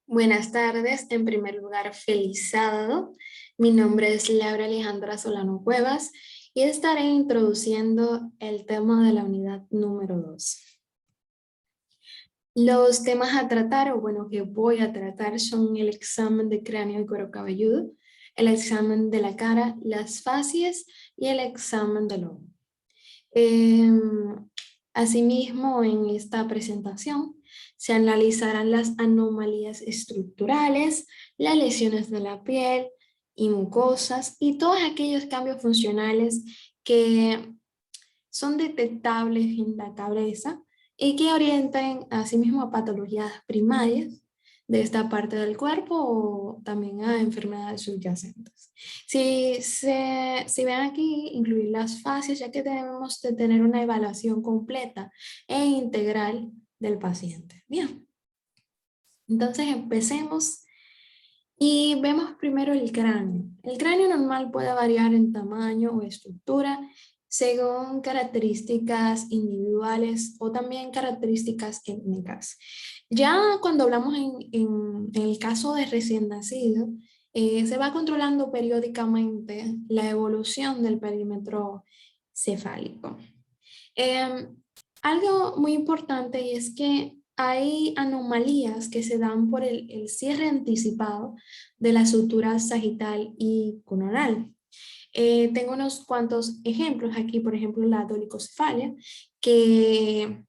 Buenas tardes, en primer lugar, feliz sábado. Mi nombre es Laura Alejandra Solano Cuevas y estaré introduciendo el tema de la unidad número 2. Los temas a tratar, o bueno, que voy a tratar son el examen de cráneo y cuero cabelludo, el examen de la cara, las facies y el examen del ojo. Asimismo, en esta presentación se analizarán las anomalías estructurales, las lesiones de la piel y mucosas y todos aquellos cambios funcionales que son detectables en la cabeza y que orientan asimismo a patologías primarias de esta parte del cuerpo o también a enfermedades subyacentes. Si ven aquí, incluir las fases, ya que debemos de tener una evaluación completa e integral del paciente. Bien, entonces empecemos y vemos primero el cráneo. El cráneo normal puede variar en tamaño o estructura según características individuales o también características étnicas. Ya cuando hablamos en el caso de recién nacido, se va controlando periódicamente la evolución del perímetro cefálico. Algo muy importante y es que hay anomalías que se dan por el cierre anticipado de la sutura sagital y coronal. Tengo unos cuantos ejemplos aquí, por ejemplo, la dolicocefalia, que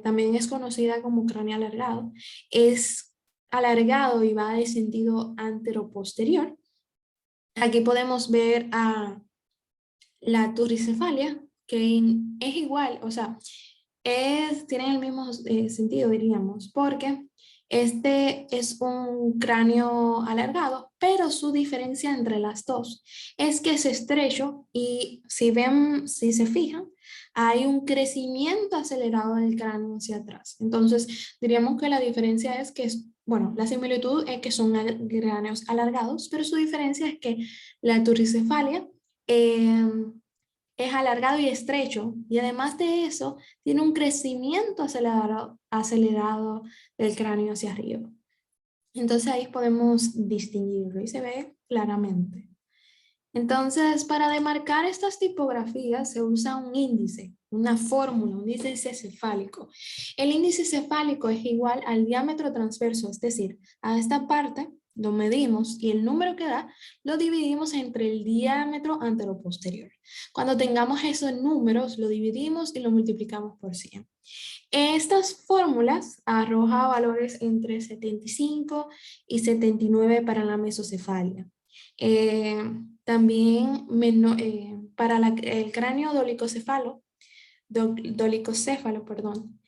también es conocida como cráneo alargado, es alargado y va de sentido antero-posterior. Aquí podemos ver a la turricefalia, que es igual, o sea, tienen el mismo sentido, diríamos, porque este es un cráneo alargado, pero su diferencia entre las dos es que es estrecho y si se fijan, hay un crecimiento acelerado del cráneo hacia atrás. Entonces, diríamos que la diferencia es que bueno, la similitud es que son cráneos alargados, pero su diferencia es que la turricefalia eh, es alargado y estrecho, y además de eso, tiene un crecimiento acelerado del cráneo hacia arriba. Entonces ahí podemos distinguirlo y se ve claramente. Entonces, para demarcar estas tipografías se usa un índice, una fórmula, un índice cefálico. El índice cefálico es igual al diámetro transverso, es decir, a esta parte lo medimos y el número que da lo dividimos entre el diámetro anteroposterior. Cuando tengamos esos números, lo dividimos y lo multiplicamos por 100. Estas fórmulas arrojan valores entre 75 y 79 para la mesocefalia. Eh, También para el cráneo dolicocéfalo, perdón,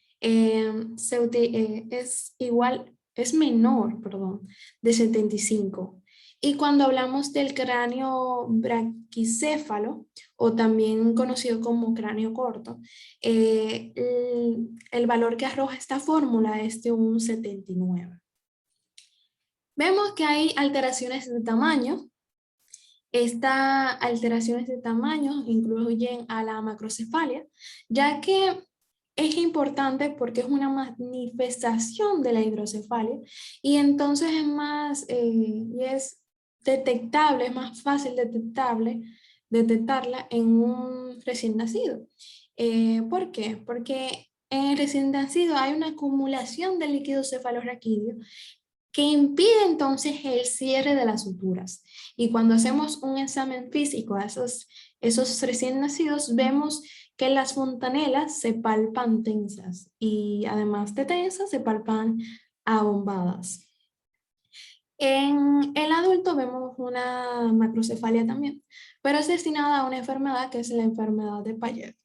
es menor, perdón, de 75. Y cuando hablamos del cráneo braquicéfalo, o también conocido como cráneo corto, el valor que arroja esta fórmula es de un 79. Vemos que hay alteraciones de tamaño. Estas alteraciones de tamaño incluyen a la macrocefalia, ya que es importante porque es una manifestación de la hidrocefalia y entonces es detectable, es más fácil detectarla en un recién nacido. ¿Por qué? Porque en el recién nacido hay una acumulación de líquido cefalorraquídeo que impide entonces el cierre de las suturas. Y cuando hacemos un examen físico a esos recién nacidos, vemos que las fontanelas se palpan tensas y además de tensas se palpan abombadas. En el adulto vemos una macrocefalia también, pero es destinada a una enfermedad que es la enfermedad de Payet.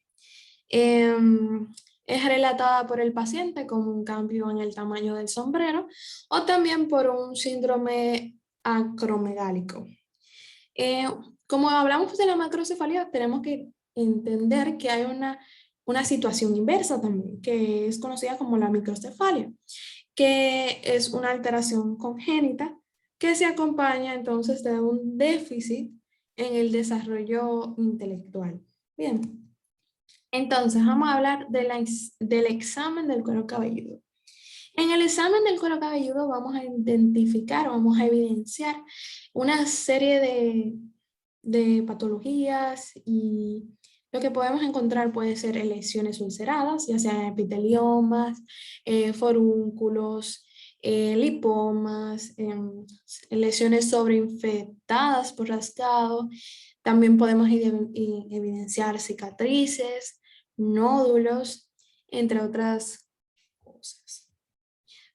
Es relatada por el paciente como un cambio en el tamaño del sombrero o también por un síndrome acromegálico. Eh, Como hablamos de la macrocefalia, tenemos que entender que hay una situación inversa también, que es conocida como la microcefalia, que es una alteración congénita que se acompaña entonces de un déficit en el desarrollo intelectual. Bien. Entonces, vamos a hablar del examen del cuero cabelludo. En el examen del cuero cabelludo vamos a identificar, vamos a evidenciar una serie de patologías y lo que podemos encontrar puede ser lesiones ulceradas, ya sean epiteliomas, forúnculos, lipomas, lesiones sobreinfectadas por rascado. También podemos evidenciar cicatrices, nódulos, entre otras cosas.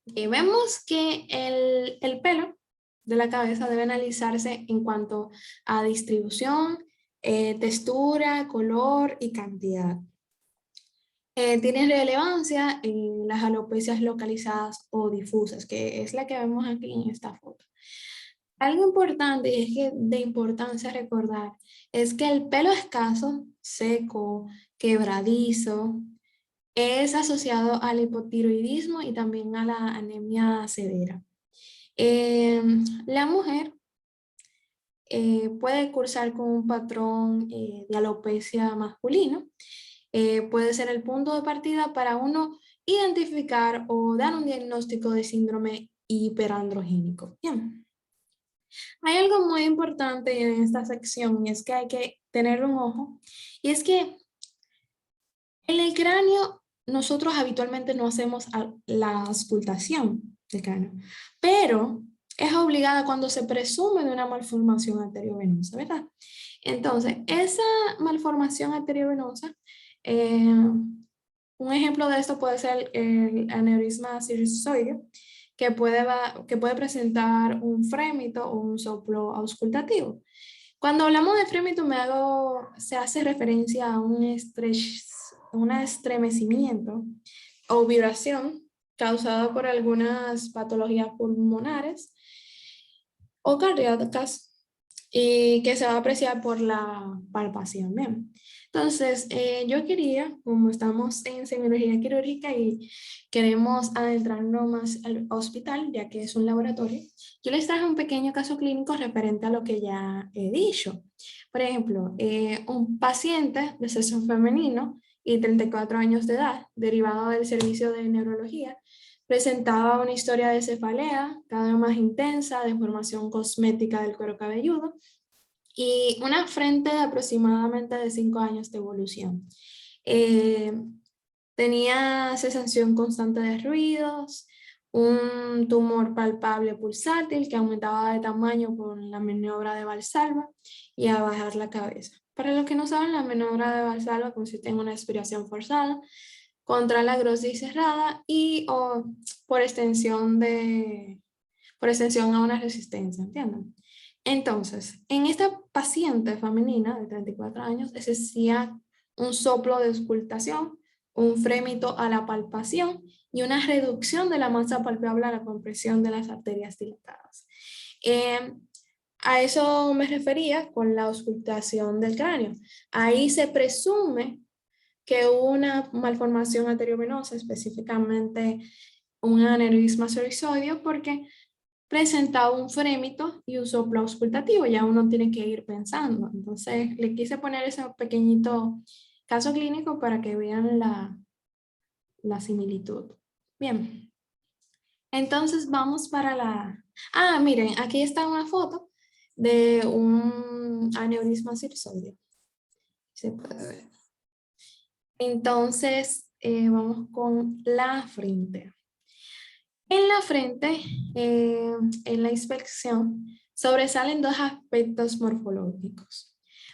Y vemos que el pelo de la cabeza debe analizarse en cuanto a distribución, textura, color y cantidad. Tiene relevancia en las alopecias localizadas o difusas, que es la que vemos aquí en esta foto. Algo importante y es que de importancia recordar es que el pelo escaso, seco, quebradizo, es asociado al hipotiroidismo y también a la anemia severa. La mujer puede cursar con un patrón de alopecia masculino. Puede ser el punto de partida para uno identificar o dar un diagnóstico de síndrome hiperandrogénico. Bien. Hay algo muy importante en esta sección y es que hay que tener un ojo. Y es que en el cráneo nosotros habitualmente no hacemos la auscultación del cráneo, pero es obligada cuando se presume de una malformación arteriovenosa, ¿verdad? Entonces, esa malformación arteriovenosa, un ejemplo de esto puede ser el aneurisma sinusoideo, que puede presentar un frémito o un soplo auscultativo. Cuando hablamos de frémito se hace referencia a un estremecimiento o vibración causado por algunas patologías pulmonares o cardíacas y que se va a apreciar por la palpación. Bien. Entonces, yo quería, como estamos en semiología quirúrgica y queremos adentrarnos más al hospital, ya que es un laboratorio, yo les traje un pequeño caso clínico referente a lo que ya he dicho. Por ejemplo, un paciente de sexo femenino y 34 años de edad, derivado del servicio de neurología, presentaba una historia de cefalea cada vez más intensa, deformación cosmética del cuero cabelludo y una frente de aproximadamente de 5 años de evolución. Eh, Tenía sensación constante de ruidos, un tumor palpable pulsátil que aumentaba de tamaño con la maniobra de Valsalva y a bajar la cabeza. Para los que no saben, la maniobra de Valsalva consiste en una expiración forzada contra la glosis cerrada y o por extensión a una resistencia, ¿entienden? Entonces, en esta paciente femenina de 34 años existía un soplo de auscultación, un frémito a la palpación y una reducción de la masa palpable a la compresión de las arterias dilatadas. Eh, a eso me refería con la auscultación del cráneo. Ahí se presume que hubo una malformación arteriovenosa, específicamente un aneurisma sinusoideo, porque presentaba un frémito y un soplo auscultativo, ya uno tiene que ir pensando. Entonces, le quise poner ese pequeñito caso clínico para que vean la similitud. Bien, entonces vamos para la... Ah, miren, aquí está una foto de un aneurisma sinusoideo. Se puede ver. Entonces, vamos con la frente. En la frente, en la inspección, sobresalen dos aspectos morfológicos.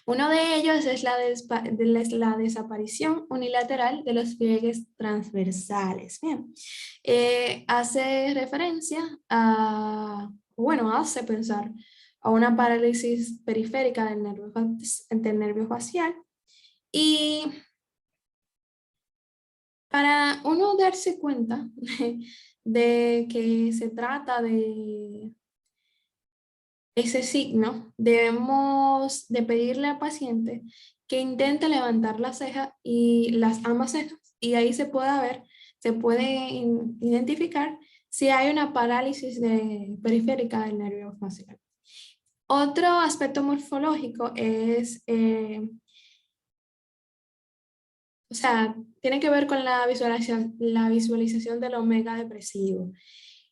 Uno de ellos es la desaparición unilateral de los pliegues transversales. Bien, hace referencia a, bueno, hace pensar a una parálisis periférica del nervio facial y para uno darse cuenta de que se trata de ese signo, debemos de pedirle al paciente que intente levantar la ceja y ambas cejas y ahí se puede identificar si hay una parálisis periférica del nervio facial. Otro aspecto morfológico es o sea, tiene que ver con la visualización del omega depresivo.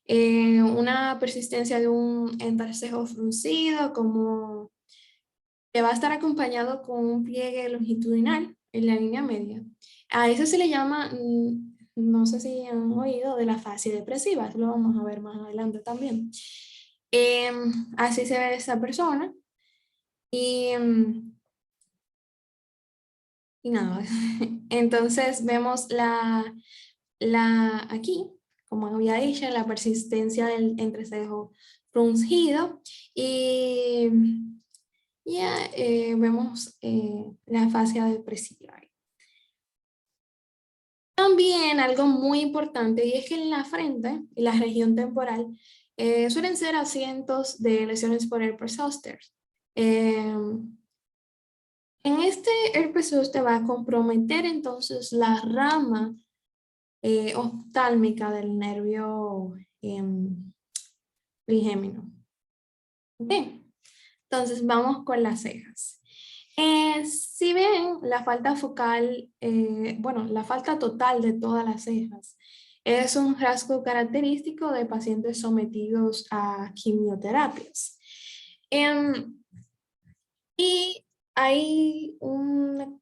Una persistencia de un entrecejo fruncido, como que va a estar acompañado con un pliegue longitudinal en la línea media. A eso se le llama, no sé si han oído de la fase depresiva, eso lo vamos a ver más adelante también. Así se ve esa persona y, y nada, entonces vemos aquí, como había dicho, la persistencia del entrecejo fruncido y ya vemos la fase depresiva. También algo muy importante y es que en la frente y la región temporal suelen ser asientos de lesiones por herpes zóster. En este herpes zóster va a comprometer entonces la rama oftálmica del nervio trigémino. ¿Ok? Entonces vamos con las cejas. Si ven, la falta focal, bueno, la falta total de todas las cejas es un rasgo característico de pacientes sometidos a quimioterapias. Y hay una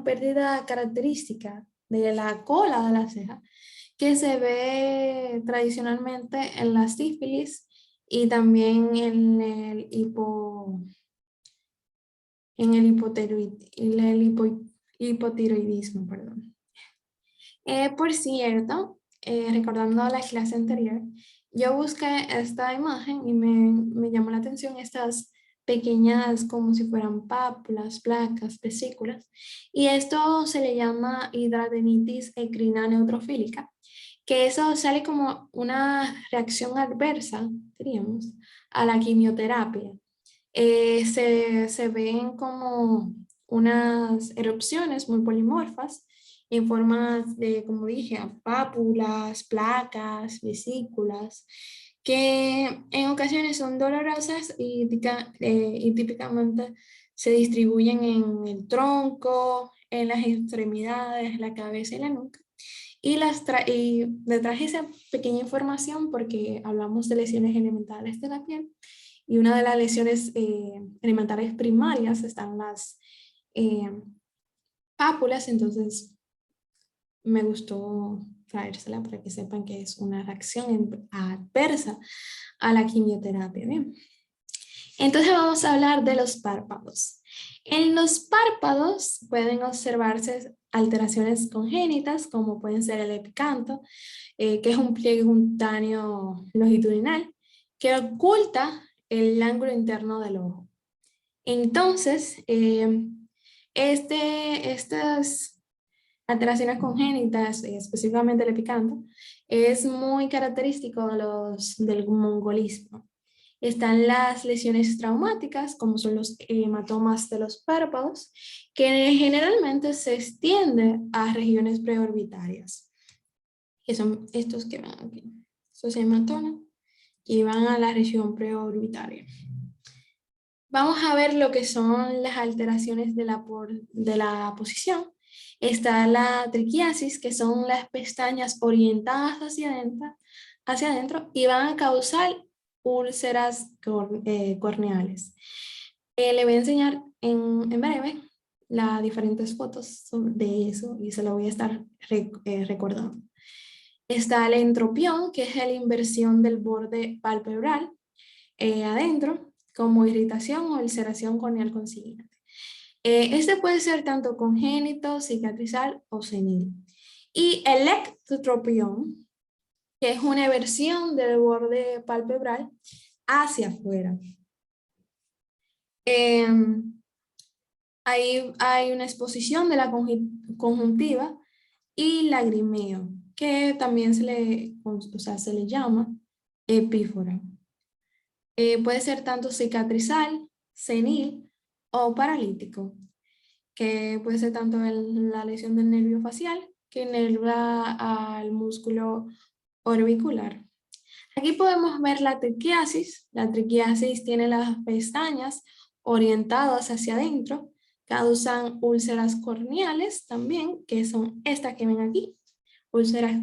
pérdida característica de la cola de la ceja que se ve tradicionalmente en la sífilis y también en el hipotiroidismo, perdón. Por cierto, recordando la clase anterior, yo busqué esta imagen y me llamó la atención estas pequeñas como si fueran pápulas, placas, vesículas, y esto se le llama hidradenitis ecrina neutrofílica, que eso sale como una reacción adversa, diríamos, a la quimioterapia. Se ven como unas erupciones muy polimorfas en formas de, como dije, pápulas, placas, vesículas, que en ocasiones son dolorosas y típicamente se distribuyen en el tronco, en las extremidades, la cabeza y la nuca. Y le traje esa pequeña información porque hablamos de lesiones elementales de la piel y una de las lesiones elementales primarias están las eh, pápulas, entonces me gustó traérsela para que sepan que es una reacción adversa a la quimioterapia. Bien. Entonces vamos a hablar de los párpados. En los párpados pueden observarse alteraciones congénitas como pueden ser el epicanto, que es un pliegue cutáneo longitudinal que oculta el ángulo interno del ojo. Entonces, estas alteraciones congénitas, específicamente el epicanto, es muy característico del mongolismo. Están las lesiones traumáticas, como son los hematomas de los párpados, que generalmente se extienden a regiones preorbitarias, que son estos que van aquí, estos hematomas, que van a la región preorbitaria. Vamos a ver lo que son las alteraciones de la posición. Está la triquiasis, que son las pestañas orientadas hacia adentro y van a causar úlceras corneales. Le voy a enseñar en breve las diferentes fotos de eso y se lo voy a estar recordando. Está el entropión, que es la inversión del borde palpebral adentro, como irritación o ulceración corneal consiguiente. Este puede ser tanto congénito, cicatrizal o senil. Y el ectotropión, que es una versión del borde palpebral hacia afuera. Ahí hay una exposición de la conjuntiva y lagrimeo, que también se le llama epífora. Puede ser tanto cicatrizal, senil o paralítico, que puede ser tanto la lesión del nervio facial que inerva al músculo orbicular. Aquí podemos ver la triquiasis. La triquiasis tiene las pestañas orientadas hacia adentro, Causan úlceras corneales también, que son estas que ven aquí, úlceras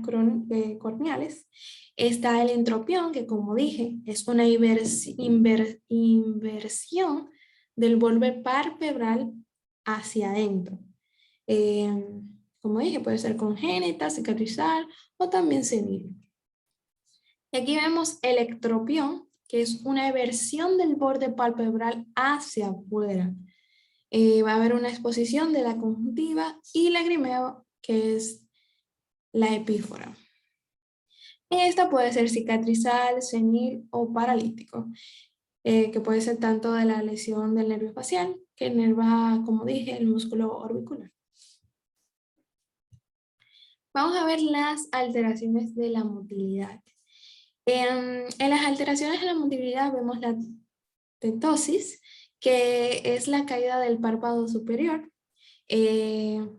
corneales. Está el entropión, que como dije, es una inversión del borde palpebral hacia adentro. Eh, como dije, puede ser congénita, cicatrizal o también senil. Y aquí vemos el ectropión, que es una eversión del borde palpebral hacia afuera. Va a haber una exposición de la conjuntiva y lagrimeo, que es la epífora. Esta puede ser cicatrizal, senil o paralítico, que puede ser tanto de la lesión del nervio facial que enerva, como dije, el músculo orbicular. Vamos a ver las alteraciones de la motilidad. En las alteraciones de la motilidad vemos la ptosis, que es la caída del párpado superior.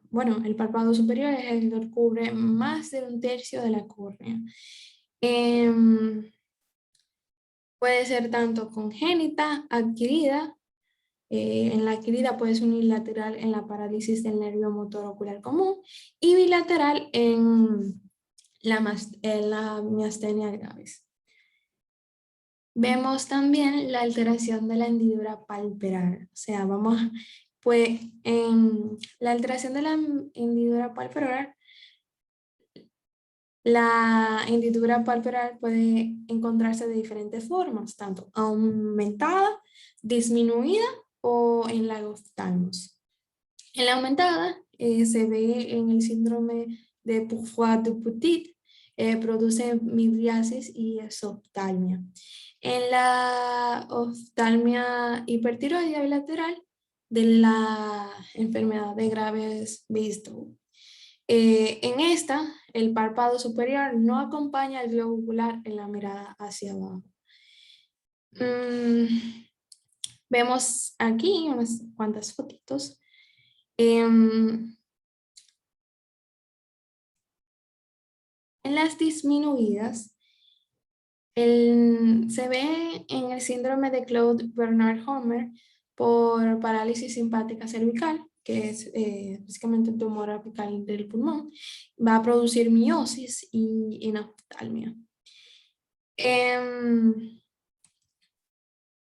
Bueno, el párpado superior es el que cubre más de un tercio de la córnea. Puede ser tanto congénita, adquirida. En la adquirida puede ser unilateral en la parálisis del nervio motor ocular común y bilateral en la miastenia gravis. Vemos también la alteración de la hendidura palpebral. O sea, pues en la alteración de la hendidura palpebral, la hendidura palpebral puede encontrarse de diferentes formas, tanto aumentada, disminuida o en la oftalmos. En la aumentada se ve en el síndrome de Pourfoy-Duputit, produce midriasis y exoftalmia. En la oftalmia hipertiroidea bilateral de la enfermedad de Graves-Beastow. En esta, el párpado superior no acompaña al globo ocular en la mirada hacia abajo. Vemos aquí unas cuantas fotitos. En las disminuidas, se ve en el síndrome de Claude-Bernard-Homer por parálisis simpática cervical, que es básicamente un tumor apical del pulmón, va a producir miosis y inoftalmia.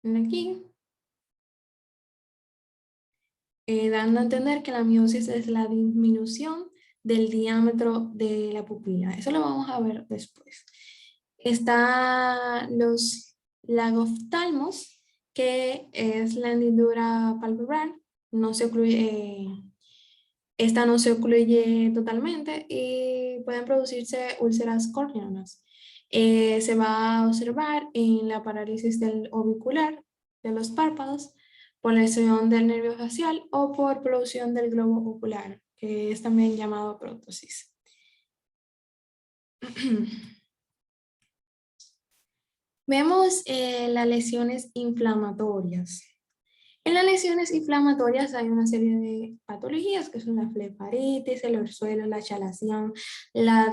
Aquí, dando a entender que la miosis es la disminución del diámetro de la pupila. Eso lo vamos a ver después. Está los lagoftalmos, que es la hendidura palpebral. No se ocluye, esta no se ocluye totalmente y pueden producirse úlceras corneanas. Se va a observar en la parálisis del orbicular de los párpados, por lesión del nervio facial o por producción del globo ocular, que es también llamado prótosis. Vemos las lesiones inflamatorias. En las lesiones inflamatorias hay una serie de patologías que son la flebaritis, el orzuelo, la chalación, la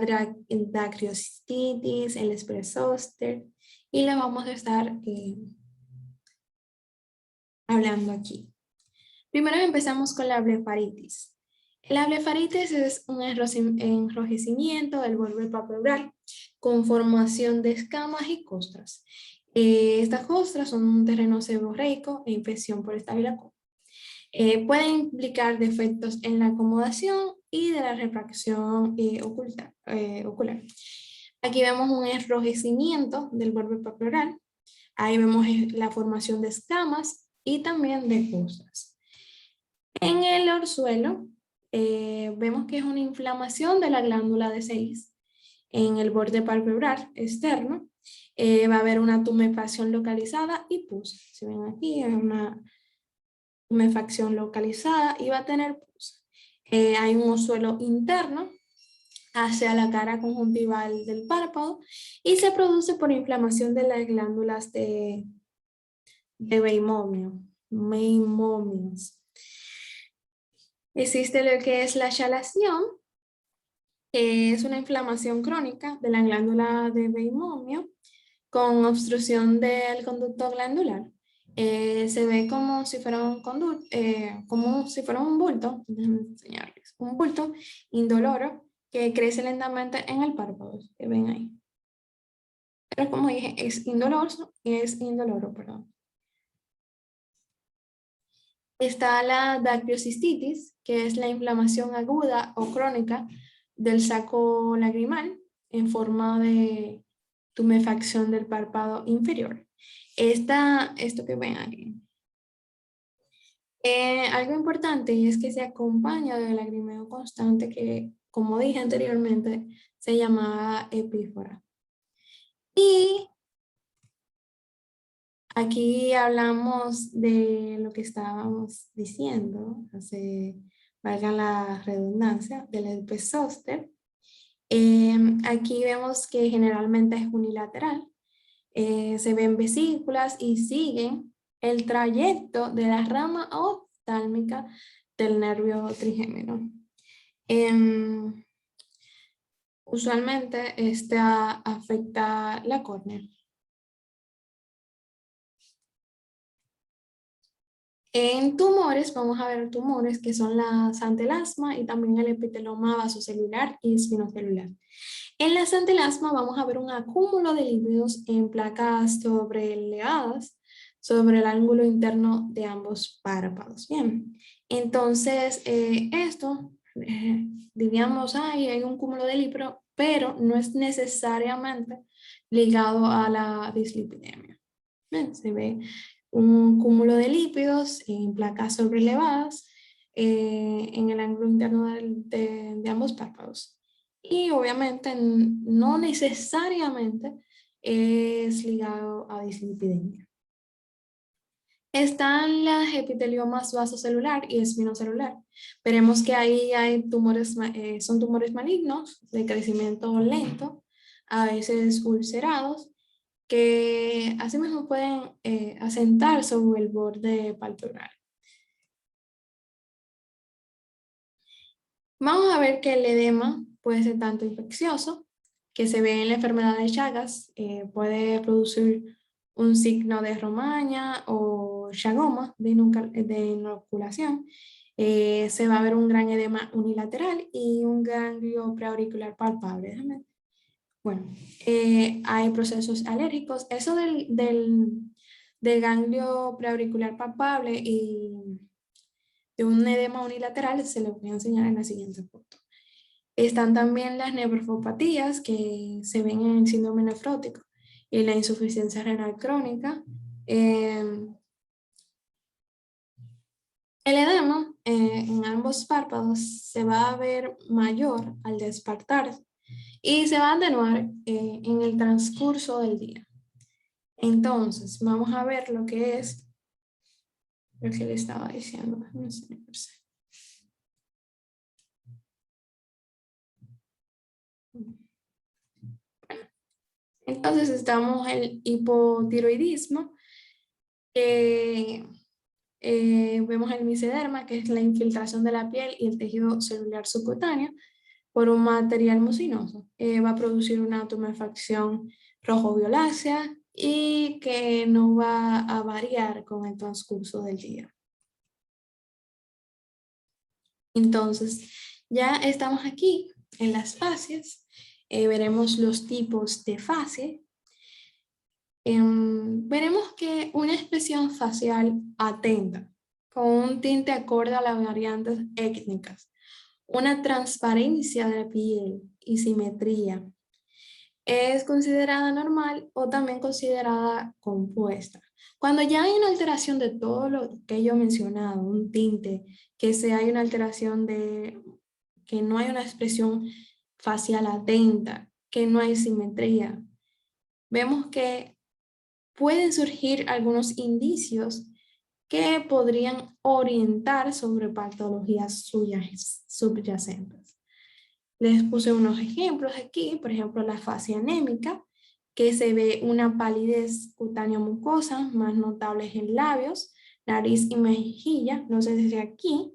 dacryocystitis, el spread zoster, y le vamos a estar hablando aquí. Primero empezamos con la blefaritis. La blefaritis es un enrojecimiento del borde palpebral con formación de escamas y costras. Estas costras son un terreno seborreico e infección por estafilococcus. Pueden implicar defectos en la acomodación y de la refracción ocular. Aquí vemos un enrojecimiento del borde palpebral. Ahí vemos la formación de escamas y también de costras. En el orzuelo vemos que es una inflamación de la glándula de Seyss en el borde palpebral externo. Va a haber una tumefacción localizada y pus. Si ven aquí, es una tumefacción localizada y va a tener pus. Hay un orzuelo interno hacia la cara conjuntival del párpado y se produce por inflamación de las glándulas de Meibomius. Existe lo que es la chalación, que es una inflamación crónica de la glándula de Meibomius con obstrucción del conducto glandular. Se ve como si fuera como si fuera un bulto, déjenme enseñarles, un bulto indoloro que crece lentamente en el párpado, que ven ahí. Pero como dije, es indoloro, perdón. Está la dactiocistitis, que es la inflamación aguda o crónica del saco lagrimal en forma de tumefacción del párpado inferior. Esto que ven aquí. Algo importante es que se acompaña del lagrimeo constante que, como dije anteriormente, se llamaba epífora. Y aquí hablamos de lo que estábamos diciendo, valga la redundancia, del herpes zóster. Aquí vemos que generalmente es unilateral. Se ven vesículas y siguen el trayecto de la rama oftálmica del nervio trigémino. Usualmente esta afecta la córnea. En tumores, vamos a ver tumores que son la santelasma y también el epiteloma vasocelular y espinocelular. En la santelasma vamos a ver un acúmulo de lípidos en placas sobrelevadas sobre el ángulo interno de ambos párpados. Bien, entonces diríamos, hay un cúmulo de lípido, pero no es necesariamente ligado a la dislipidemia. Bien, se ve un cúmulo de lípidos en placas sobrelevadas en el ángulo interno de ambos párpados. Y obviamente no necesariamente es ligado a dislipidemia. Están las epiteliomas vasocelular y espinocelular. Veremos que ahí hay son tumores malignos de crecimiento lento, a veces ulcerados, que asimismo pueden asentar sobre el borde palpebral. Vamos a ver que el edema puede ser tanto infeccioso, que se ve en la enfermedad de Chagas, puede producir un signo de romaña o chagoma de inoculación. Se va a ver un gran edema unilateral y un ganglio preauricular palpable. Bueno, hay procesos alérgicos. Eso del ganglio preauricular palpable y de un edema unilateral se lo voy a enseñar en la siguiente foto. Están también las nefropatías que se ven en el síndrome nefrótico y la insuficiencia renal crónica. El edema en ambos párpados se va a ver mayor al despertar y se va a atenuar en el transcurso del día. Entonces, vamos a ver lo que es lo que le estaba diciendo. Entonces, estamos en el hipotiroidismo. Vemos el misederma, que es la infiltración de la piel y el tejido celular subcutáneo por un material mucinoso. Va a producir una tumefacción rojo-violácea y que no va a variar con el transcurso del día. Entonces, ya estamos aquí en las fases. Veremos los tipos de fase. Veremos que una expresión facial atenta, con un tinte acorde a las variantes étnicas, una transparencia de la piel y simetría, es considerada normal o también considerada compuesta. Cuando ya hay una alteración de todo lo que yo he mencionado, un tinte, hay una alteración que no hay una expresión facial atenta, que no hay simetría, vemos que pueden surgir algunos indicios que podrían orientar sobre patologías subyacentes. Les puse unos ejemplos aquí, por ejemplo, la fascia anémica, que se ve una palidez cutánea mucosa, más notables en labios, nariz y mejilla. No sé desde aquí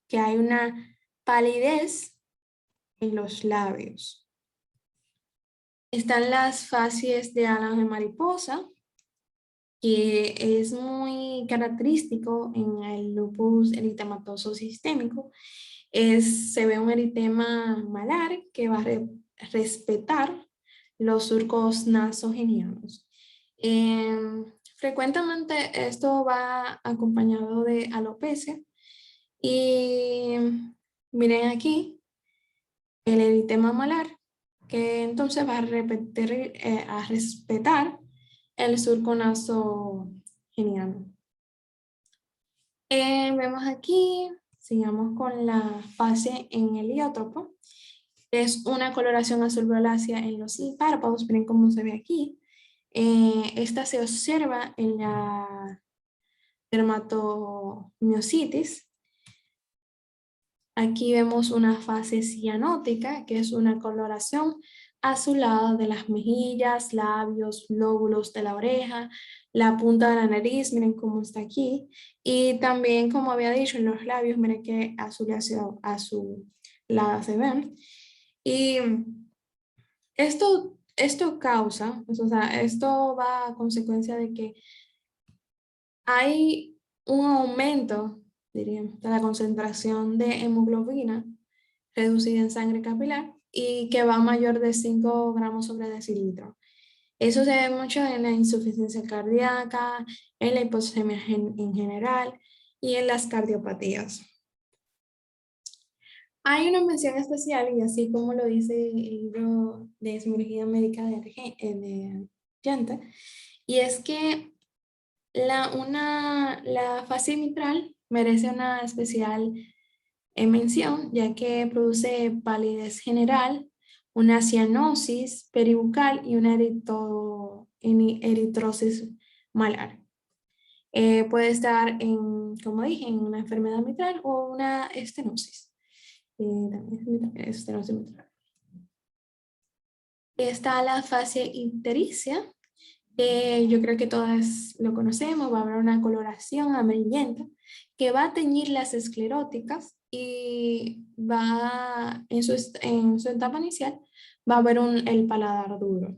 que hay una palidez en los labios. Están las facies de alas de mariposa, que es muy característico en el lupus eritematoso sistémico. Se ve un eritema malar que va a respetar los surcos nasogenianos. Frecuentemente esto va acompañado de alopecia y miren aquí el eritema malar que entonces va a repetir, a respetar el surco nasogeniano. Vemos aquí, sigamos con la fase en heliotropo. Es una coloración azul violácea en los párpados, miren cómo se ve aquí. Esta se observa en la dermatomiositis. Aquí vemos una fase cianótica, que es una coloración azulada de las mejillas, labios, lóbulos de la oreja, la punta de la nariz, miren cómo está aquí. Y también, como había dicho, en los labios, miren qué azulada se ven. Y esto causa, o sea, esto va a consecuencia de que hay un aumento, diríamos, de la concentración de hemoglobina reducida en sangre capilar y que va mayor de 5 gramos sobre decilitro. Eso se ve mucho en la insuficiencia cardíaca, en la hipoxemia en general y en las cardiopatías. Hay una mención especial, y así como lo dice el libro de Hemología Médica de Gente, y es que la fase mitral merece una especial mención, ya que produce palidez general, una cianosis peribucal y una eritrosis malar. Puede estar como dije, en una enfermedad mitral o una estenosis. También estenosis mitral. Está la fase ictericia. Yo creo que todas lo conocemos, va a haber una coloración amarillenta que va a teñir las escleróticas y va en su etapa inicial va a haber el paladar duro,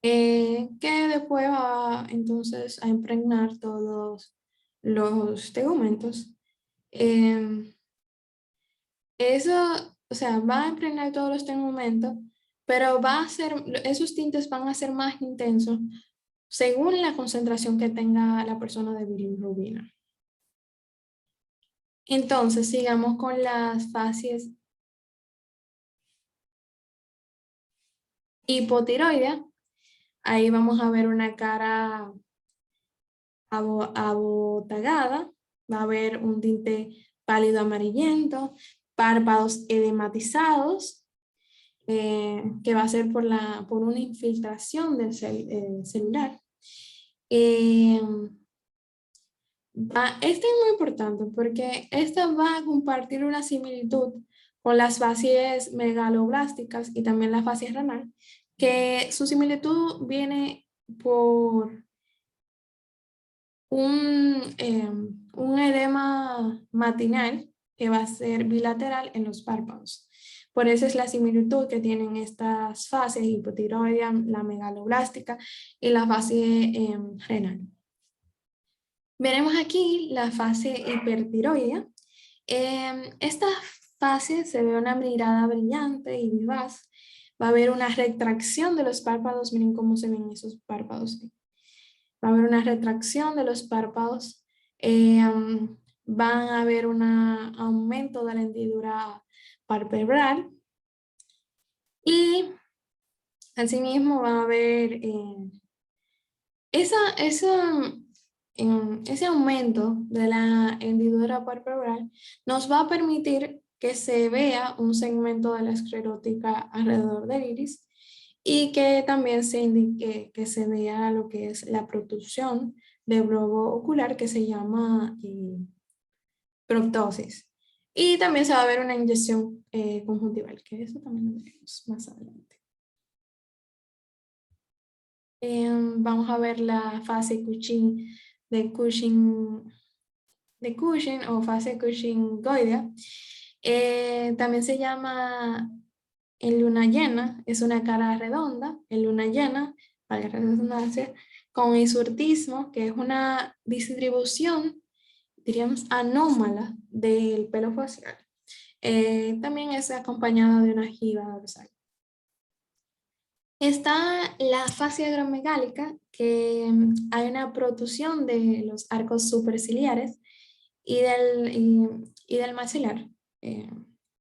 que después va entonces a impregnar todos los tegumentos. Eh, Eso, o sea, va a impregnar todos los tegumentos, pero esos tintes van a ser más intensos según la concentración que tenga la persona de bilirrubina. Entonces, sigamos con las fases hipotiroidea. Ahí vamos a ver una cara abotagada, va a haber un tinte pálido amarillento, párpados edematizados, que va a ser por una infiltración del celular. Este es muy importante porque esta va a compartir una similitud con las facies megaloblásticas y también la fascia renal, que su similitud viene por un edema matinal que va a ser bilateral en los párpados. Por eso es la similitud que tienen estas fases hipotiroidea, la megaloblástica y la fase renal. Veremos aquí la fase hipertiroidea. Esta fase se ve una mirada brillante y vivaz. Va a haber una retracción de los párpados. Miren cómo se ven esos párpados. Va a haber una retracción de los párpados. Van a haber un aumento de la hendidura palpebral. Y asimismo va a haber ese aumento de la hendidura palpebral nos va a permitir que se vea un segmento de la esclerótica alrededor del iris y que también se indique que se vea lo que es la protrusión del globo ocular que se llama proptosis. Y también se va a ver una inyección conjuntival, que eso también lo veremos más adelante. Vamos a ver la fase de Cushing o fase Cushingoidea. También se llama en luna llena, es una cara redonda, en luna llena, para la redundancia, con hirsutismo, que es una distribución, diríamos, anómala del pelo facial. También es acompañada de una giba dorsal. Está la fascia agromegálica, que hay una protrusión de los arcos superciliares y del maxilar, eh,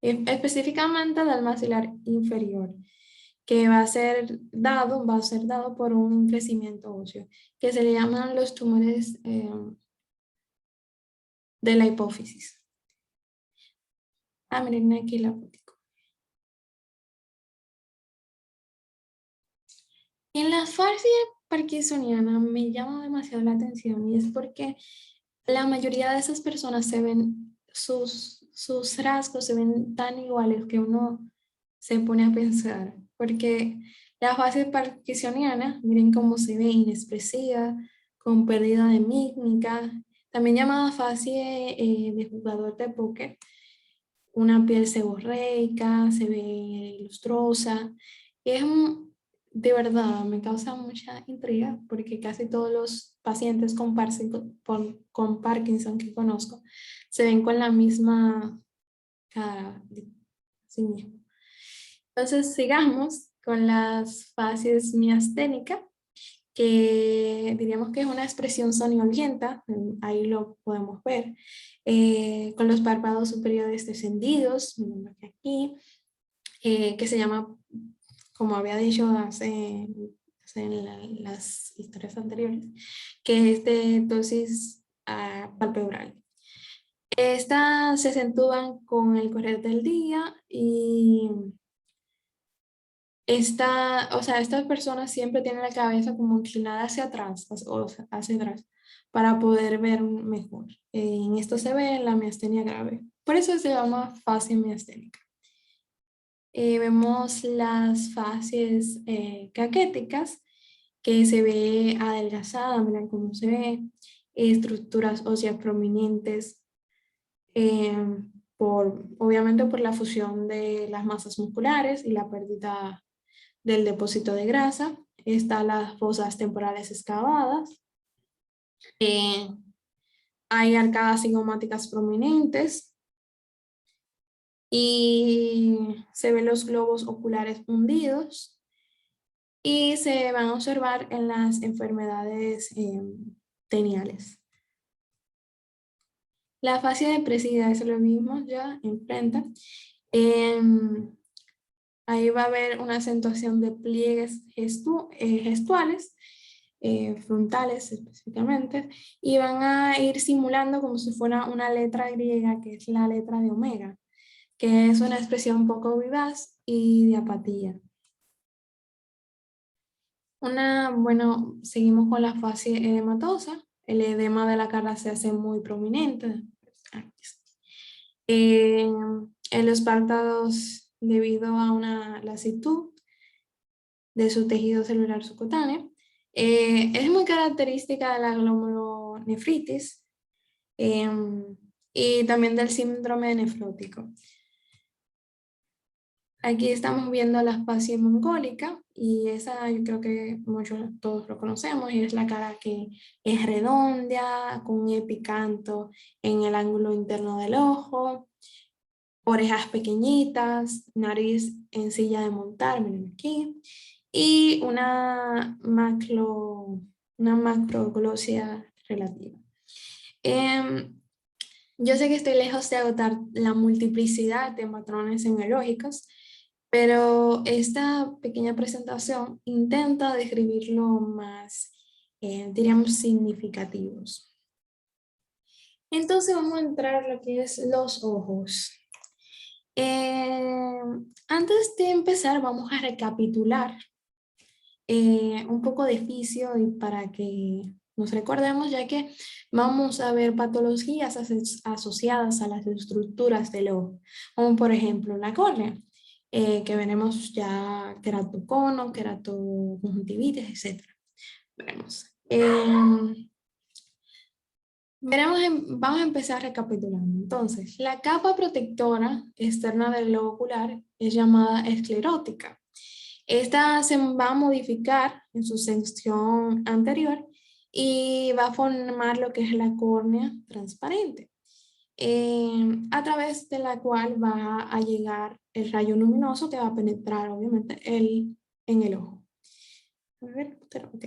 específicamente del maxilar inferior, que va a ser dado por un crecimiento óseo, que se le llaman los tumores de la hipófisis. Ah, miren aquí la fotico. En la fascia parkinsoniana me llama demasiado la atención y es porque la mayoría de esas personas se ven, sus rasgos se ven tan iguales que uno se pone a pensar, porque la fase parkinsoniana, miren cómo se ve inexpresiva, con pérdida de mímica, también llamada fase de jugador de póker, una piel seborreica, se ve lustrosa, y de verdad me causa mucha intriga porque casi todos los pacientes con Parkinson que conozco se ven con la misma cara, así mismo. Entonces sigamos con las fases miasténicas, que diríamos que es una expresión soñolienta, ahí lo podemos ver, con los párpados superiores descendidos, aquí, que se llama, como había dicho en las historias anteriores, que es de dosis palpebral. Estas se acentúan con el correr del día y estas personas siempre tienen la cabeza como inclinada hacia atrás, o sea, hacia atrás, para poder ver mejor. En esto se ve la miastenia grave. Por eso se llama fase miasténica. Vemos las fases caquéticas, que se ve adelgazada, miren cómo se ve, estructuras óseas prominentes, obviamente por la fusión de las masas musculares y la pérdida del depósito de grasa. Están las fosas temporales excavadas. Hay arcadas cigomáticas prominentes y se ven los globos oculares hundidos y se van a observar en las enfermedades teniales. La fascia depresiva es lo mismo ya enfrente. Ahí va a haber una acentuación de pliegues gestuales, frontales específicamente, y van a ir simulando como si fuera una letra griega, que es la letra de omega, que es una expresión un poco vivaz y de apatía. Bueno, seguimos con la fase edematosa. El edema de la cara se hace muy prominente. En los párpados, debido a una lasitud de su tejido celular subcutáneo. Es muy característica de la glomerulonefritis y también del síndrome nefrótico. Aquí estamos viendo la fascia mongólica y esa yo creo que todos lo conocemos, y es la cara que es redonda, con un epicanto en el ángulo interno del ojo, orejas pequeñitas, nariz en silla de montar, miren aquí, y una macroglosia relativa. Yo sé que estoy lejos de agotar la multiplicidad de patrones semiológicos, pero esta pequeña presentación intenta describirlo más, diríamos, significativos. Entonces vamos a entrar a lo que es los ojos. Antes de empezar vamos a recapitular un poco de fisio y para que nos recordemos, ya que vamos a ver patologías asociadas a las estructuras del ojo, como por ejemplo la córnea, que veremos ya queratocono, queratoconjuntivitis, etc. Veremos. Vamos a empezar recapitulando. Entonces, la capa protectora externa del globo ocular es llamada esclerótica, Esta se va a modificar en su sección anterior y va a formar lo que es la córnea transparente, a través de la cual va a llegar el rayo luminoso que va a penetrar obviamente en el ojo. A ver, pero, ok.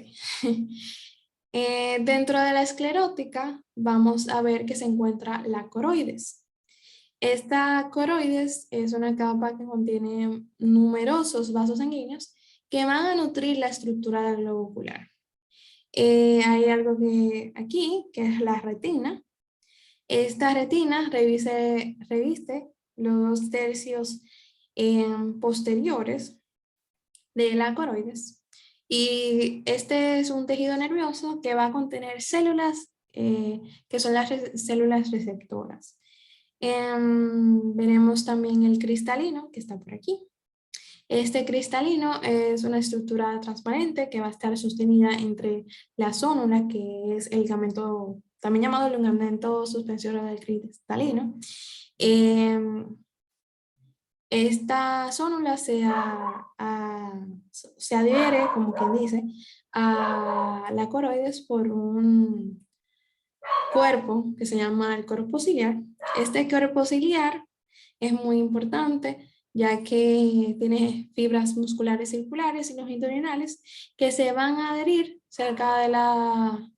Dentro de la esclerótica vamos a ver que se encuentra la coroides. Esta coroides es una capa que contiene numerosos vasos sanguíneos que van a nutrir la estructura del globo ocular. Hay algo que aquí, que es la retina. Esta retina reviste los 2/3 posteriores de la coroides. Y este es un tejido nervioso que va a contener células que son las células receptoras. Veremos también el cristalino que está por aquí. Este cristalino es una estructura transparente que va a estar sostenida entre la zónula, que es el ligamento, también llamado el ligamento suspensorio del cristalino. Esta zónula se adhiere, como quien dice, a la coroides por un cuerpo que se llama el cuerpo ciliar. Este cuerpo ciliar es muy importante ya que tiene fibras musculares circulares y longitudinales que se van a adherir cerca de la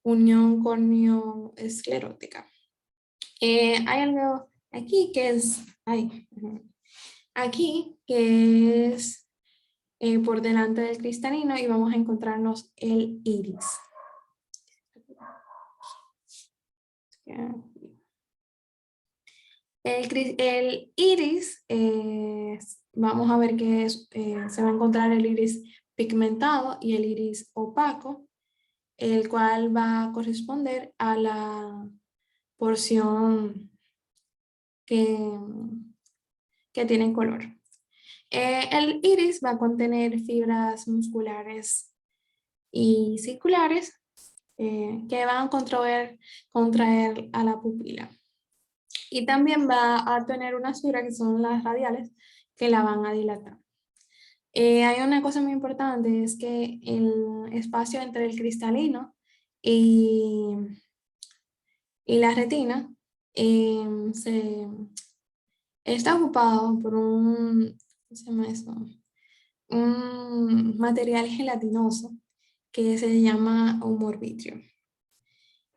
unión córneo-esclerótica. Hay algo aquí que es, aquí que es por delante del cristalino y vamos a encontrarnos el iris. El iris, vamos a ver que se va a encontrar el iris pigmentado y el iris opaco, el cual va a corresponder a la porción que tiene color. El iris va a contener fibras musculares y circulares que van a contraer a la pupila. Y también va a tener unas fibras que son las radiales que la van a dilatar. Hay una cosa muy importante, es que el espacio entre el cristalino y, y la retina está ocupado por un, ¿cómo se llama eso? Un material gelatinoso que se llama humor vítreo.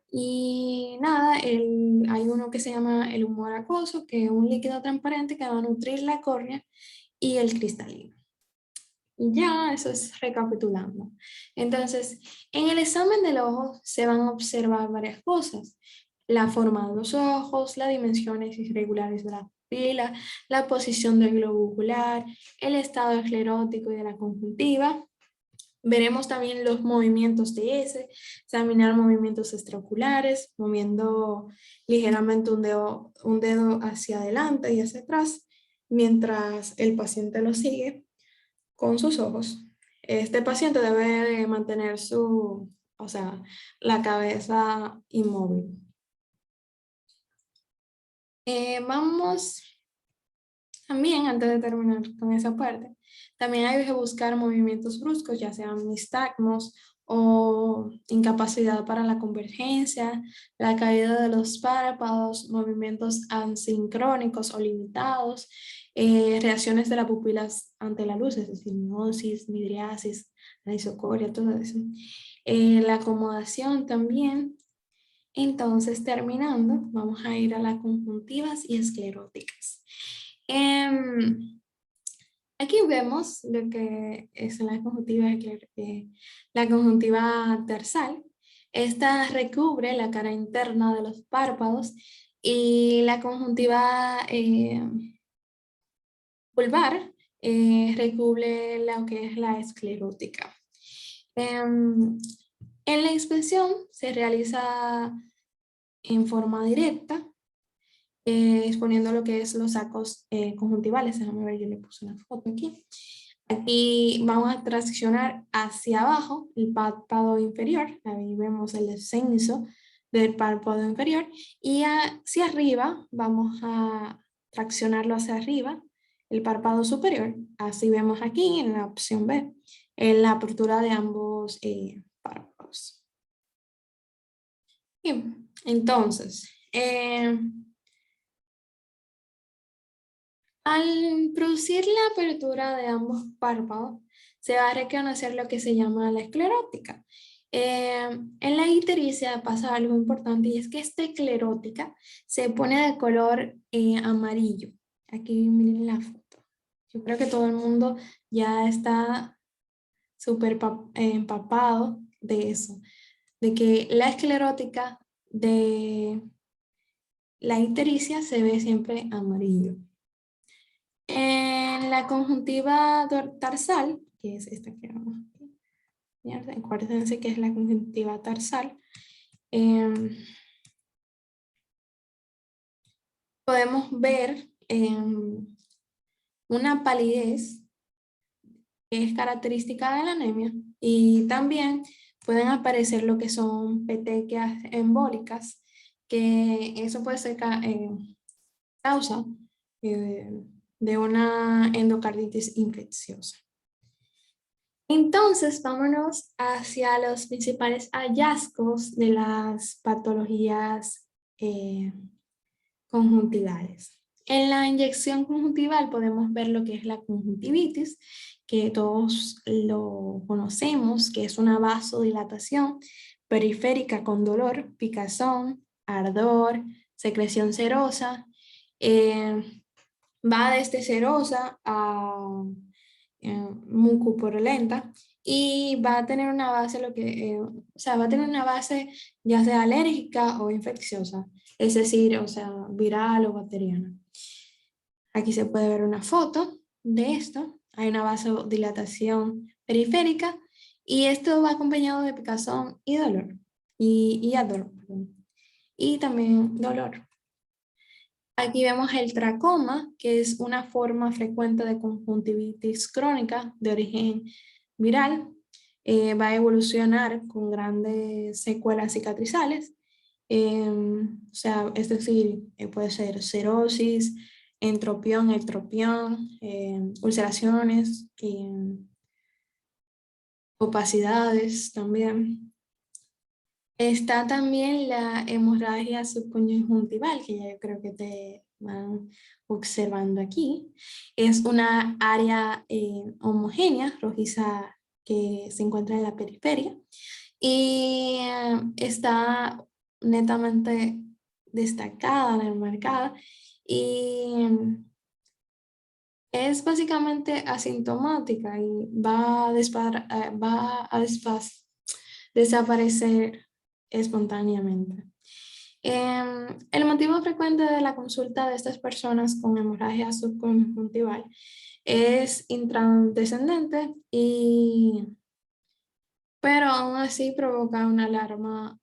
Y nada, hay uno que se llama el humor acuoso, que es un líquido transparente que va a nutrir la córnea y el cristalino. Y ya, eso es recapitulando. Entonces, en el examen del ojo se van a observar varias cosas. La forma de los ojos, las dimensiones irregulares de la pupila, la posición del globo ocular, el estado esclerótico y de la conjuntiva. Veremos también los movimientos de ese, examinar movimientos extraoculares, moviendo ligeramente un dedo hacia adelante y hacia atrás, mientras el paciente lo sigue con sus ojos. Este paciente debe de mantener la cabeza inmóvil. Vamos también, antes de terminar con esa parte, también hay que buscar movimientos bruscos, ya sean nistagmos o incapacidad para la convergencia, la caída de los párpados, movimientos asincrónicos o limitados, reacciones de las pupilas ante la luz, es decir, miosis, midriasis, anisocoria, todo eso. La acomodación también. Entonces, terminando, vamos a ir a las conjuntivas y escleróticas. Aquí vemos lo que es la conjuntiva tersal. Esta recubre la cara interna de los párpados y la conjuntiva vulvar recubre lo que es la esclerótica. En la inspección se realiza en forma directa, exponiendo lo que es los sacos conjuntivales. Déjame ver, yo le puse una foto aquí. Aquí vamos a traccionar hacia abajo el párpado inferior, ahí vemos el descenso del párpado inferior, y hacia arriba vamos a traccionarlo hacia arriba, el párpado superior. Así vemos aquí en la opción B, en la apertura de ambos párpados. Bien, entonces, al producir la apertura de ambos párpados, se va a reconocer lo que se llama la esclerótica. En la ictericia pasa algo importante y es que esta esclerótica se pone de color amarillo. Aquí miren la foto. Yo creo que todo el mundo ya está súper empapado de eso, de que la esclerótica de la ictericia se ve siempre amarillo. En la conjuntiva tarsal, que es esta que vamos a ver, acuérdense que es la conjuntiva tarsal, podemos ver una palidez que es característica de la anemia y también pueden aparecer lo que son petequias embólicas, que eso puede ser causa de una endocarditis infecciosa. Entonces, vámonos hacia los principales hallazgos de las patologías conjuntivales. En la inyección conjuntival podemos ver lo que es la conjuntivitis, que todos lo conocemos, que es una vasodilatación periférica con dolor, picazón, ardor, secreción serosa. Va desde serosa a mucopurulenta y va a tener una base, va a tener una base ya sea alérgica o infecciosa, es decir, o sea, viral o bacteriana. Aquí se puede ver una foto de esto. Hay una vasodilatación periférica y esto va acompañado de picazón y dolor. Y ardor, perdón. Y también dolor. Aquí vemos el tracoma, que es una forma frecuente de conjuntivitis crónica de origen viral. Va a evolucionar con grandes secuelas cicatrizales. O sea, es decir, puede ser cerosis, entropión, ectropión, ulceraciones, opacidades también. Está también la hemorragia subconjuntival, que ya yo creo que te van observando aquí. Es una área homogénea, rojiza, que se encuentra en la periferia y está netamente destacada, demarcada y es básicamente asintomática y va a desaparecer espontáneamente. El motivo frecuente de la consulta de estas personas con hemorragia subconjuntival es intradescendente, pero aún así provoca una alarma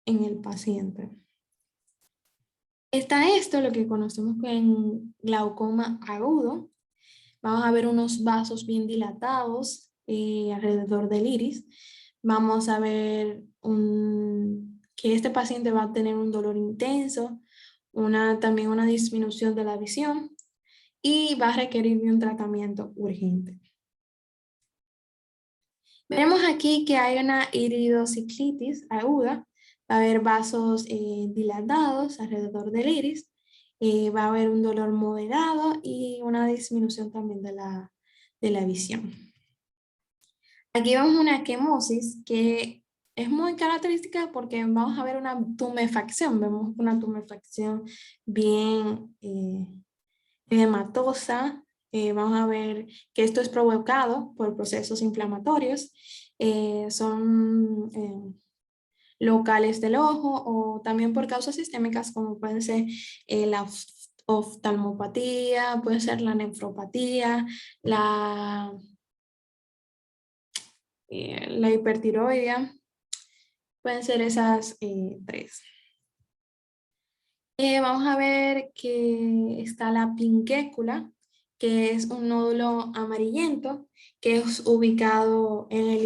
en el paciente. Está esto, lo que conocemos como glaucoma agudo. Vamos a ver unos vasos bien dilatados alrededor del iris. Vamos a ver que este paciente va a tener un dolor intenso, también una disminución de la visión y va a requerir de un tratamiento urgente. Veremos aquí que hay una iridociclitis aguda, va a haber vasos dilatados alrededor del iris, va a haber un dolor moderado y una disminución también de la visión. Aquí vemos una equimosis que es muy característica porque vamos a ver una tumefacción, vemos una tumefacción bien edematosa. Vamos a ver que esto es provocado por procesos inflamatorios, son locales del ojo o también por causas sistémicas como pueden ser la oftalmopatía, puede ser la nefropatía, la hipertiroidea, pueden ser esas tres. Vamos a ver que está la pinquécula, que es un nódulo amarillento que es ubicado en el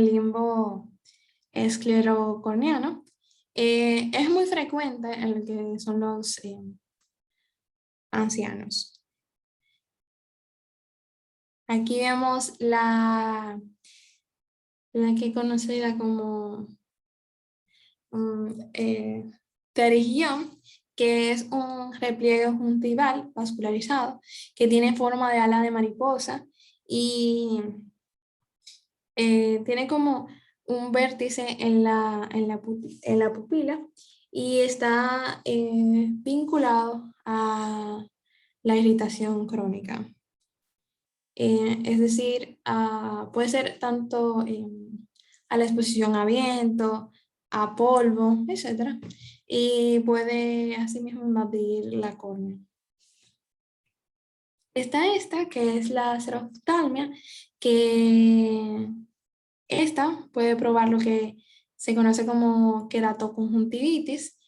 limbo esclerocorneano. Es muy frecuente en lo que son ancianos. Aquí vemos la que es conocida como pterygium, que es un repliegue conjuntival vascularizado que tiene forma de ala de mariposa y tiene como un vértice en la pupila y está vinculado a la irritación crónica. Es decir, puede ser tanto a la exposición a viento, a polvo, etcétera, y puede asimismo invadir la córnea. Está esta, que es la xeroftalmia, que esta puede probar lo que se conoce como queratoconjuntivitis,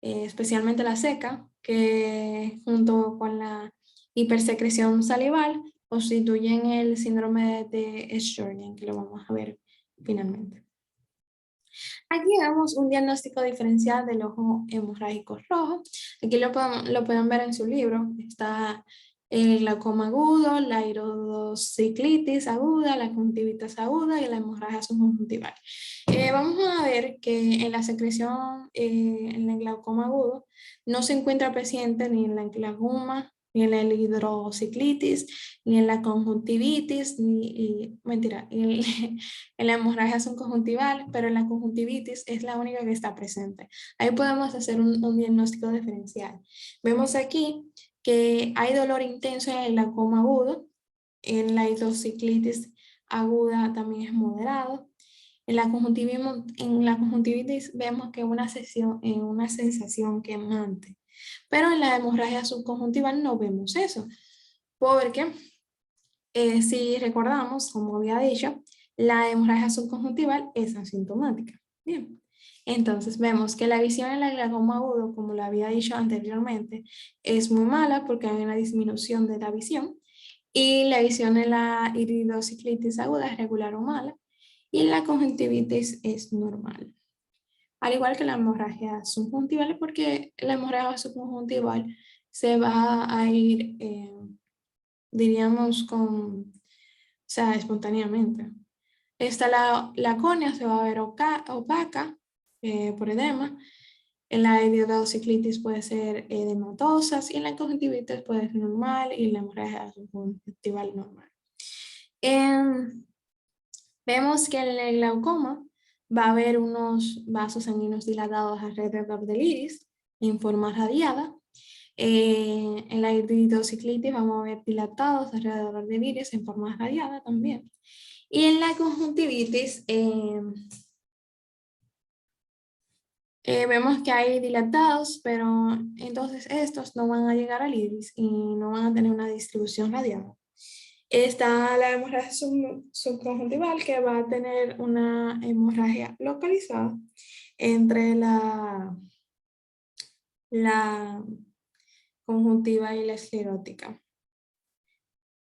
especialmente la seca, que junto con la hipersecreción salival constituyen el síndrome de Sjögren, que lo vamos a ver finalmente. Aquí vemos un diagnóstico diferencial del ojo hemorrágico rojo. Aquí lo pueden ver en su libro. Está el glaucoma agudo, la iridociclitis aguda, la conjuntivitis aguda y la hemorragia subconjuntival. Vamos a ver que en la secreción, en el glaucoma agudo, no se encuentra presente ni en la glaucoma, ni en la hidrociclitis, ni en la conjuntivitis, mentira, en la hemorragia subconjuntival, pero en la conjuntivitis es la única que está presente. Ahí podemos hacer un diagnóstico diferencial. Vemos aquí que hay dolor intenso en el glaucoma agudo, en la hidrociclitis aguda también es moderado. En la conjuntivitis vemos que una sensación quemante, pero en la hemorragia subconjuntival no vemos eso, porque si recordamos, como había dicho, la hemorragia subconjuntival es asintomática. Bien, entonces vemos que la visión en el glaucoma agudo, como lo había dicho anteriormente, es muy mala porque hay una disminución de la visión, y la visión en la iridociclitis aguda es regular o mala, y en la conjuntivitis es normal. Al igual que la hemorragia subconjuntival, porque la hemorragia subconjuntival se va a ir, diríamos, o sea, espontáneamente. La córnea se va a ver opaca por edema. En la iridociclitis puede ser edematosas y en la conjuntivitis puede ser normal y en la hemorragia subconjuntival normal. Vemos que en el glaucoma va a haber unos vasos sanguíneos dilatados alrededor del iris en forma radiada. En la iridociclitis vamos a ver dilatados alrededor del iris en forma radiada también. Y en la conjuntivitis vemos que hay dilatados, pero entonces estos no van a llegar al iris y no van a tener una distribución radiada. Está la hemorragia subconjuntival, que va a tener una hemorragia localizada entre la conjuntiva y la esclerótica.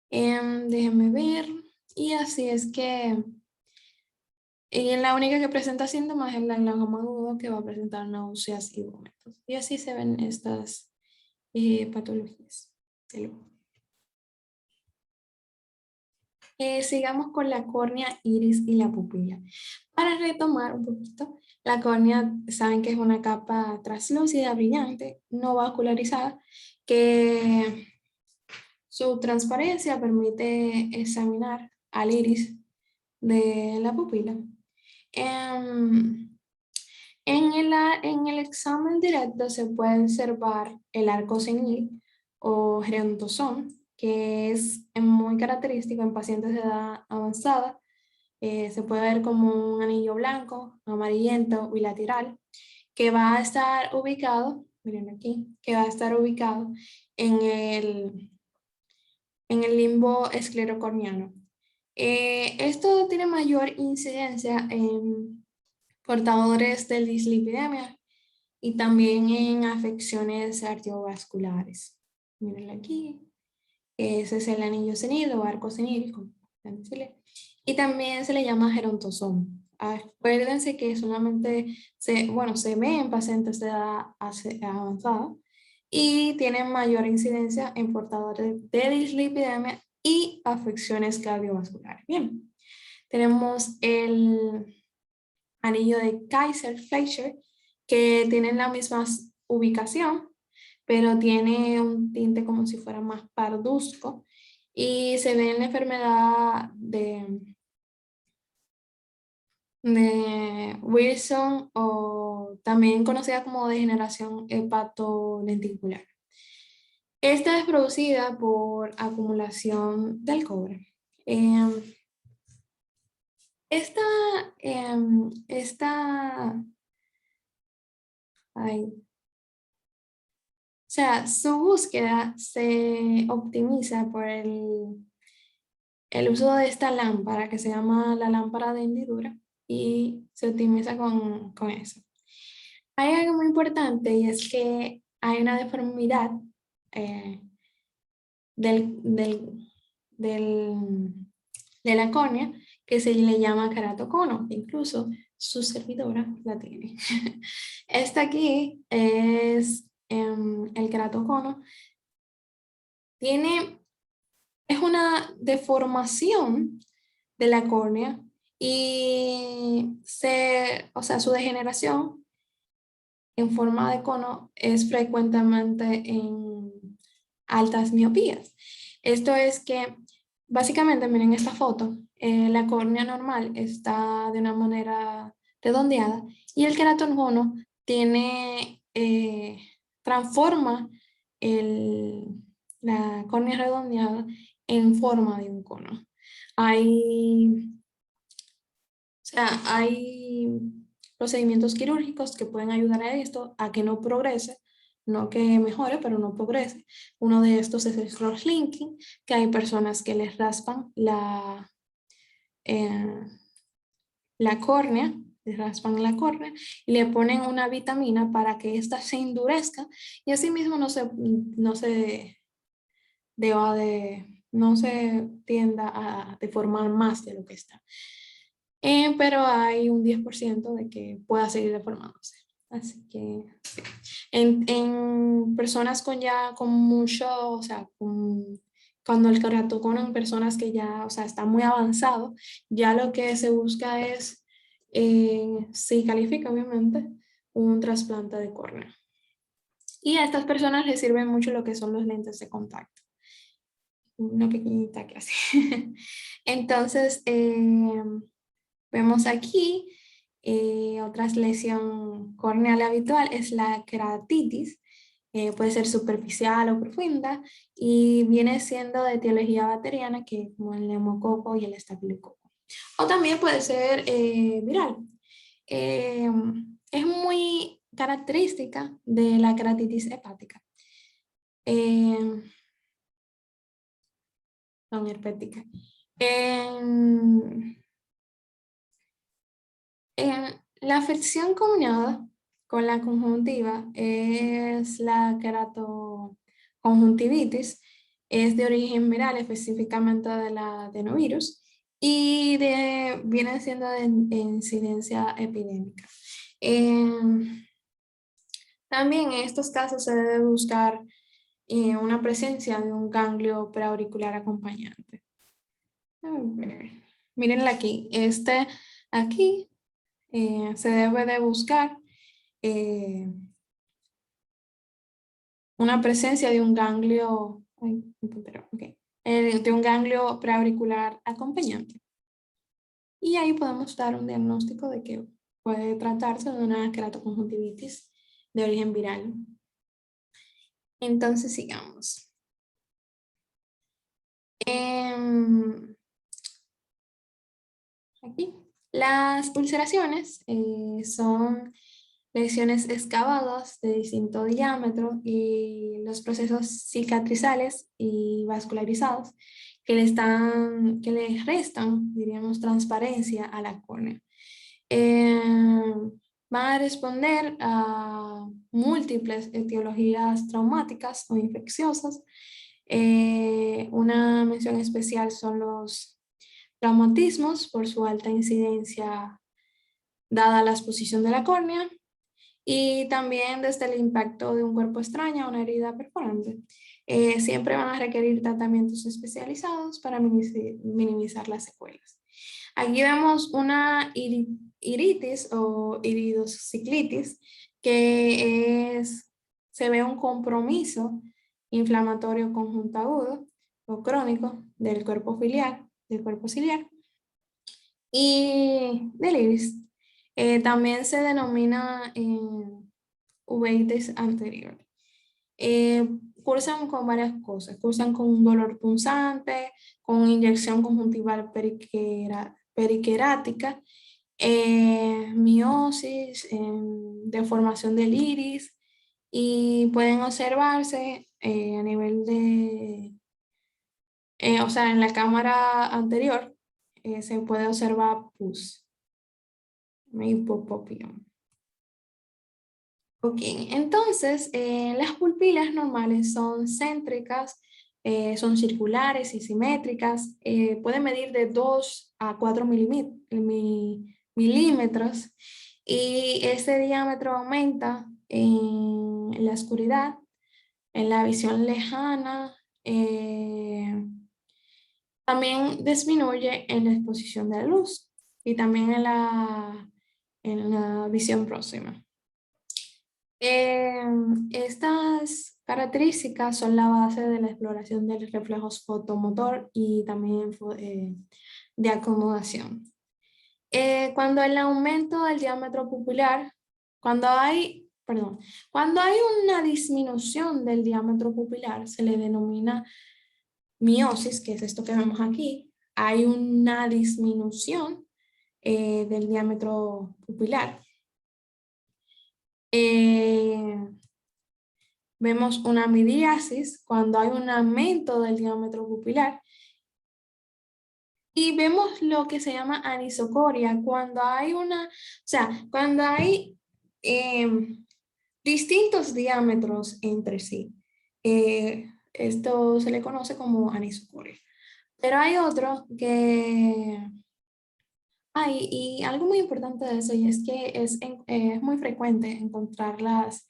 Déjenme ver. Y así es que la única que presenta síntomas es la glaucoma agudo, que va a presentar náuseas y vómitos. Y así se ven estas patologías del ojo. Sigamos con la córnea, iris y la pupila. Para retomar un poquito, la córnea, saben que es una capa translúcida, brillante, no vascularizada, que su transparencia permite examinar al iris de la pupila. En el examen directo se puede observar el arco senil o gerontosoma, que es muy característico en pacientes de edad avanzada. Se puede ver como un anillo blanco, amarillento, bilateral, que va a estar ubicado, miren aquí, que va a estar ubicado en el limbo esclerocorniano. Esto tiene mayor incidencia en portadores de dislipidemia y también en afecciones cardiovasculares. Miren aquí, ese es el anillo senil o arco senil, como pueden decirle. Y también se le llama gerontosoma. Acuérdense que solamente se ve en pacientes de edad avanzada y tienen mayor incidencia en portadores de dislipidemia y afecciones cardiovasculares. Bien, tenemos el anillo de Kaiser-Fleischer, que tienen la misma ubicación, pero tiene un tinte como si fuera más parduzco y se ve en la enfermedad de Wilson, o también conocida como degeneración hepatolenticular. Esta es producida por acumulación del cobre. Esta, ay, o sea, su búsqueda se optimiza por el uso de esta lámpara que se llama la lámpara de hendidura y se optimiza con eso. Hay algo muy importante y es que hay una deformidad eh, del, del, del, de la córnea que se le llama keratocono, incluso su servidora la tiene. Esta aquí es el keratocono. Es una deformación de la córnea y o sea, su degeneración en forma de cono es frecuentemente en altas miopías. Esto es que, básicamente, miren esta foto, la córnea normal está de una manera redondeada y el keratocono transforma la córnea redondeada en forma de un cono. Hay procedimientos quirúrgicos que pueden ayudar a esto, a que no progrese, no que mejore, pero no progrese. Uno de estos es el cross-linking, que hay personas que les raspan eh, la córnea, les raspan la córnea y le ponen una vitamina para que ésta se endurezca y así mismo no se tienda a deformar más de lo que está. Pero hay un 10% de que pueda seguir deformándose. Así que sí. En personas con mucho, o sea, cuando el keratocono en personas que ya, o sea, está muy avanzado, ya lo que se busca es, si califica obviamente, un trasplante de córnea. Y a estas personas les sirven mucho lo que son los lentes de contacto. Una pequeñita que hace. Entonces, vemos aquí otra lesión corneal habitual es la keratitis. Puede ser superficial o profunda y viene siendo de etiología bacteriana, que como el neumococo y el estafilococo. O también puede ser viral. Eh, es muy característica de la keratitis hepática. No, herpética. La afección combinada con la conjuntiva es la keratoconjuntivitis, es de origen viral, específicamente de la adenovirus, y viene siendo de incidencia epidémica. También en estos casos se debe buscar una presencia de un ganglio preauricular acompañante. A ver, mírenla aquí. Aquí se debe de buscar una presencia de un ganglio, de un ganglio preauricular acompañante. Y ahí podemos dar un diagnóstico de que puede tratarse de una keratoconjuntivitis de origen viral. Entonces, sigamos. Aquí. Las ulceraciones son lesiones excavadas de distinto diámetro y los procesos cicatrizales y vascularizados que le restan, diríamos, transparencia a la córnea. Van a responder a múltiples etiologías traumáticas o infecciosas. Una mención especial son los traumatismos por su alta incidencia dada la exposición de la córnea y también desde el impacto de un cuerpo extraño a una herida perforante. Siempre van a requerir tratamientos especializados para minimizar las secuelas. Aquí vemos una iritis o iridociclitis, que se ve un compromiso inflamatorio conjunto agudo o crónico del cuerpo ciliar y del iris. También se denomina uveitis anterior. Eh, Cursan con varias cosas, cursan con un dolor punzante, con inyección conjuntival periquerática, miosis, deformación del iris, y pueden observarse a nivel de, o sea, en la cámara anterior se puede observar pus, hipopopión. Ok, entonces las pupilas normales son céntricas, son circulares y simétricas, pueden medir de 2 a 4 milímetros y ese diámetro aumenta en la oscuridad, en la visión lejana, también disminuye en la exposición de la luz y también en la visión próxima. Estas características son la base de la exploración de los reflejos fotomotor y también de acomodación. Cuando el aumento del diámetro pupilar, cuando hay una disminución del diámetro pupilar, se le denomina miosis, que es esto que vemos aquí. Hay una disminución del diámetro pupilar. Vemos una midriasis cuando hay un aumento del diámetro pupilar. Y vemos lo que se llama anisocoria cuando hay cuando hay distintos diámetros entre sí. Esto se le conoce como anisocoria. Pero hay otro que hay, y algo muy importante de eso, y es que es muy frecuente encontrarlas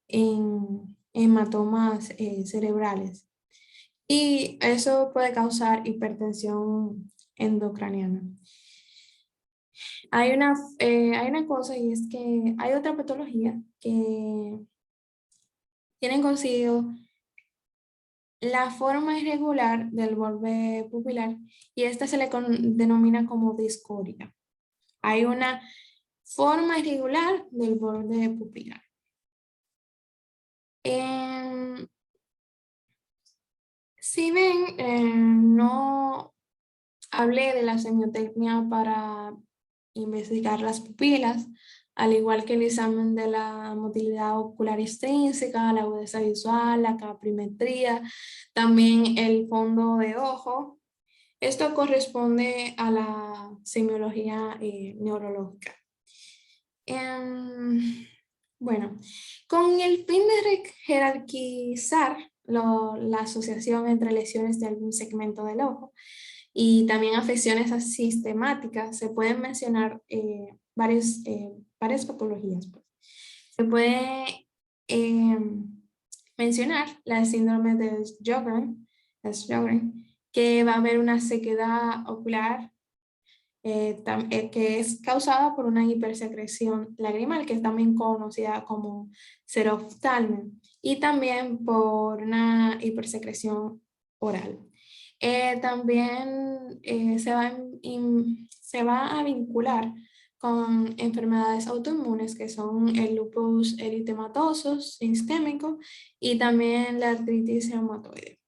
en hematomas cerebrales. Y eso puede causar hipertensión endocraniana. Hay una cosa, y es que hay otra patología que tienen consigo la forma irregular del borde pupilar, y esta se le denomina como discoria. Hay una forma irregular del borde pupilar. Si ven, no hablé de la semiotecnia para investigar las pupilas, al igual que el examen de la motilidad ocular extrínseca, la agudeza visual, la caprimetría, también el fondo de ojo. Esto corresponde a la semiología neurológica. Bueno, con el fin de jerarquizar la asociación entre lesiones de algún segmento del ojo y también afecciones sistemáticas, se pueden mencionar varias patologías, pues. Se puede mencionar la síndrome de Sjögren, que va a haber una sequedad ocular que es causada por una hipersecreción lagrimal, que es también conocida como seroftalmia, y también por una hipersecreción oral. También se va a vincular con enfermedades autoinmunes que son el lupus eritematoso sistémico y también la artritis reumatoide.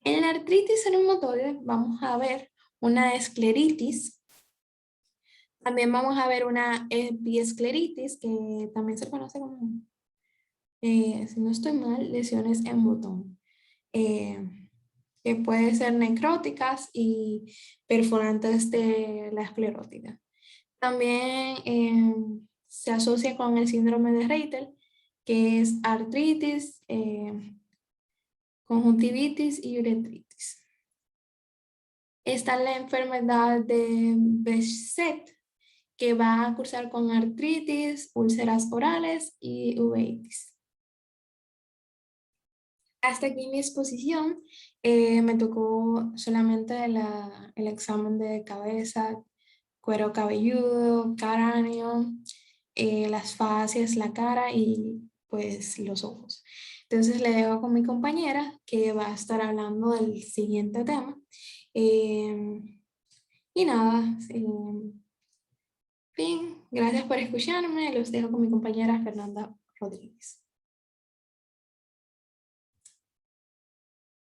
En la artritis reumatoide vamos a ver una escleritis. También vamos a ver una epiescleritis, que también se conoce como, si no estoy mal, lesiones en botón, que pueden ser necróticas y perforantes de la esclerótica. También se asocia con el síndrome de Reuter, que es artritis, conjuntivitis y uretritis. Está la enfermedad de Behçet, que va a cursar con artritis, úlceras orales y uveitis. Hasta aquí mi exposición. Me tocó solamente el examen de cabeza, cuero cabelludo, cráneo, las facies, la cara y pues los ojos. Entonces le dejo con mi compañera que va a estar hablando del siguiente tema. Eh, y nada, fin, gracias por escucharme. Los dejo con mi compañera Fernanda Rodríguez.